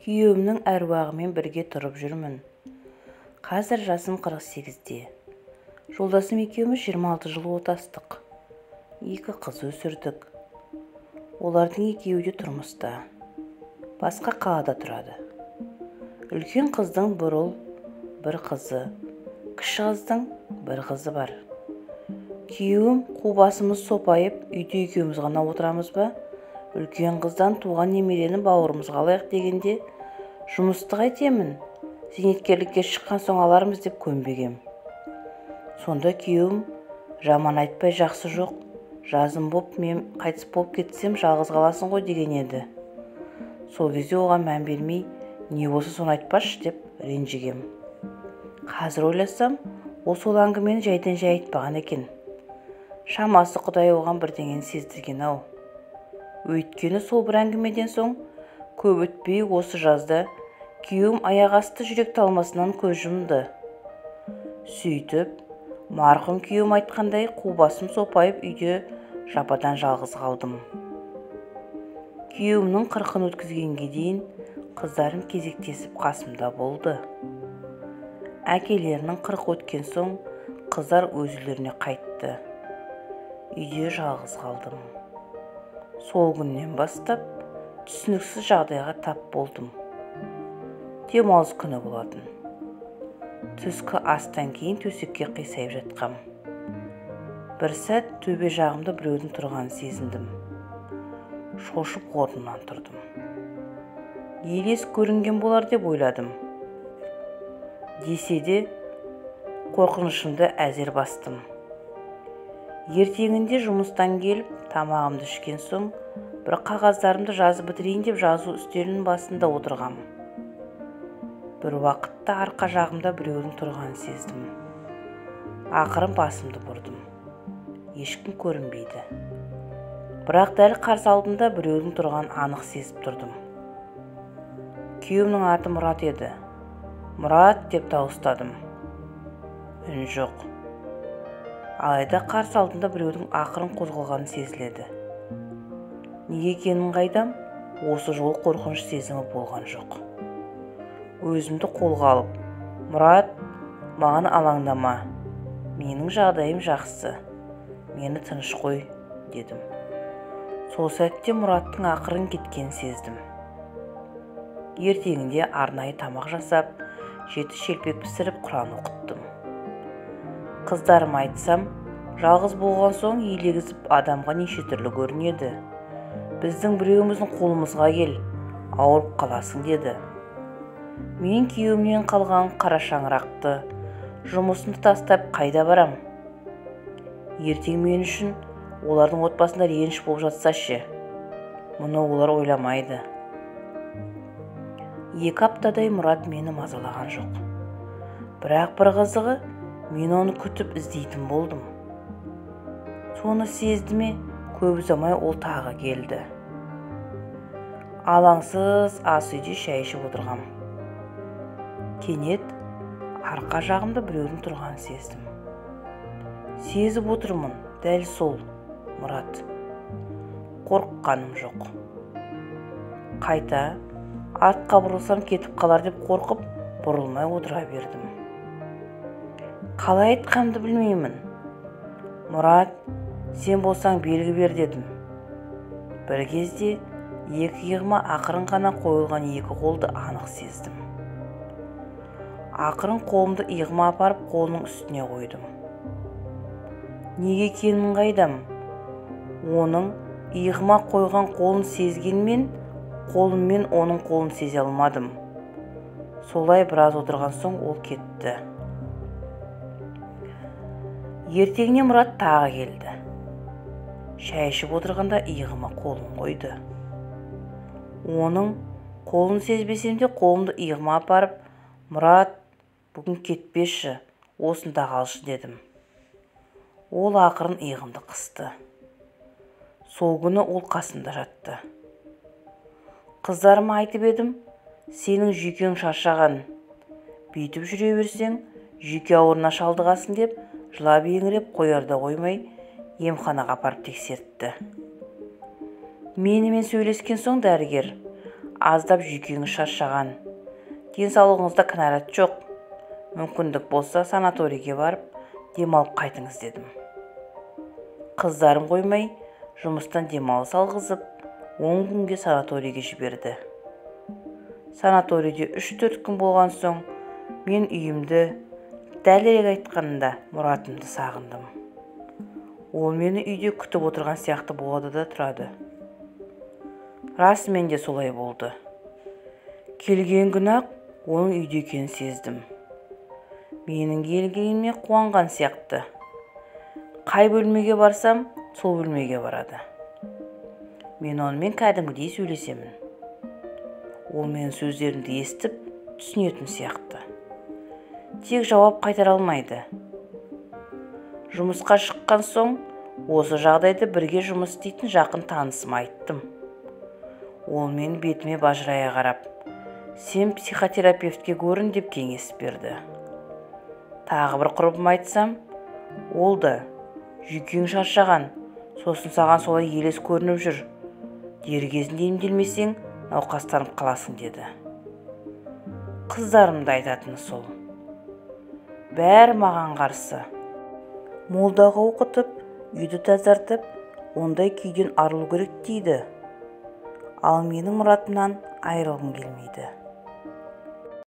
Күйеуімнің әруағымен бірге тұрып жүрмін. Қазір жасым 48-те. Жолдасым екеуміз 26 жыл отастық. 2 қыз өсірдік. Олардың екеуі де тұрмыста. Басқа қалада тұрады. Үлкен қыздың бір ұл, бір қызы. Кіші қыздың бір қызы бар. Күйеуім қу басымыз сопайып, үйде екеуміз ғана отырамыз ба? Үлкен қыздан туған немерені бауырымызға алайық дегенде, жұмысты қайтемін, зейнеткерлікке шыққан соң алармыз деп көнбегем. Сонда күйеуім, жаман айтпай жақсы жоқ, жазым боп мен қайтыс болып кетсем жалғыз қаласың ғой деген еді. Сол кезде оған мән бермей, не болса соны айтпашы деп ренжігем. Қазір ойласам, ол сол әңгімені жайдан жай айтпаған екен. Шамасы Құдай оған бірдеңені сездірген-ау. Өйткені сол бір әңгімеден соң, көп өтпей осы жазда күйеуім аяқ асты жүрек талмасынан көз жұмды. Сөйтіп, марқұм күйеуім айтқандай қу басым сопайып үйде жападан жалғыз қалдым. Күйеуімнің 40-ын өткізгенге дейін қыздарым кезектесіп қасымда болды. Әкелерінің 40 өткен соң қыздар өз үйлеріне қайтты. Үйде жалғыз қалдым. Сол күннен бастап түсініксіз жағдайға тап болдым. Демалыс күні болатын. Түскі астан кейін төсекке қисайып жатқам. Бір сәт төбе жағымда біреудің тұрғанын сезіндім. Шошып орнымнан тұрдым. Елес көрінген болар деп ойладым. Десе де қорқынышымды әзер бастым. Ертеңінде жұмыстан келіп, тамағымды ішкен соң, бір қағаздарымды жазып бітірейін деп жазу үстелінің басында отырғам. Бір уақытта арқа жағымда біреудің тұрғанын сездім. Ақырын басымды бұрдым. Ешкім көрінбейді. Бірақ дәл қарсы алдымда біреудің тұрғанын анық сезіп тұрдым. Күйеуімнің аты Мұрат еді. Мұрат деп дауыстадым. Үн жоқ. Алайда қарсы алдында біреудің ақырын қозғалғаны сезіледі. Неге екенін қайдам, осы жол қорқыныш сезімі болған жоқ. Өзімді қолға алып, Мұрат, маған алаңдама. Менің жағдайым жақсы. Мені тыныш қой, дедім. Сол сәтте Мұраттың ақырын кеткенін сездім. Ертеңінде арнайы тамақ жасап, 7 шелпек пісіріп Құран оқыттым. Қыздарым айтсам, жалғыз болған соң елегізіп адамға неше түрлі көрінеді. Біздің біреуіміздің қолымызға кел, ауырып қаласың деді. Мен күйеуімнен қалған қара шаңырақты, жұмысымды тастап қайда барам? Ертең мен үшін олардың отбасында реніш болып жатса ше? Мұны олар ойламайды. 2 аптадай Мұрат мені мазалаған жоқ. Бірақ бір қызығы, мен оны күтіп іздейтін болдым. Соны сезді ме, көп ұзамай ол тағы келді. Алаңсыз ас үйде шай ішіп отырғам. Кенет арқа жағымда біреудің тұрғанын сездім. Сезіп отырмын, дәл сол, Мұрат. Қорыққаным жоқ. Қайта артқа бұрылсам кетіп қалар деп қорқып, бұрылмай отыра бердім. Қалай айтқанымды білмеймін. Мұрат, сен болсаң белгі бер дедім. Бір кезде 2 иығыма ақырын ғана қойылған 2 қолды анық сездім. Ақырын қолымды иығыма апарып қолының үстіне қойдым. Неге екенін қайдам? Оның иығыма қойған қолын сезгенмен, қолыммен оның қолын сезе алмадым. Солай біраз отырған соң ол кетті. Ертеңіне Мұрат тағы келді. Шай ішіп отырғанда иығыма қолын қойды. Оның қолын сезбесем де қолымды иығыма апарып, Мұрат, бүгін кетпеші, осында қалшы дедім. Ол ақырын иығымды қысты. Сол күні ол қасымда жатты. Қыздарыма айтып едім, сенің жүйкең шаршаған. Бүйтіп жүре берсең, жүйке ауырына шалдығасың деп, жылап еңіреп қоярда қоймай, емханаға апарып тексертті. Менімен сөйлескен соң дәрігер, аздап жүйкеңіз шаршаған. Денсаулығыңызда кінәрат жоқ. Мүмкіндік болса санаторийге барып, демалып қайтыңыз дедім. Қыздарым қоймай, жұмыстан демалыс алғызып, 10 күнге санаторийге жіберді. Санаторийде 3-4 күн болған соң, мен үйімді, дәлірек айтқанында мұратымды сағындым. Ол мені үйде күтіп отырған сияқты болады да тұрады. Расымен де солай болды. Келген күні-ақ оның үйде екенін сездім. Менің келгеніме қуанған сияқты. Қай бөлмеге барсам, сол бөлмеге барады. Мен онымен кәдімгідей сөйлесемін. Ол менің сөздерімді естіп, түсінетін сияқты. Тек жауап қайтара алмайды. Жұмысқа шыққан соң, осы жағдайды бірге жұмыс істейтін жақын танысыма айттым. Ол мен бетіме бажырая қарап, сен психотерапевтке көрін деп кеңес берді. Тағы бір құрбым айтсам, ол да жүйкең шаршаған, сосын саған солай елес көрініп жүр. Дер кезінде емделмесең, науқастанып қаласың деді. Қыздарымды айтатыны сол. Бәрі маған қарсы. Молдаға оқытып, үйді тазартып, ондай күйден арылу керек дейді. Ал менің мұратымнан айырылғым келмейді.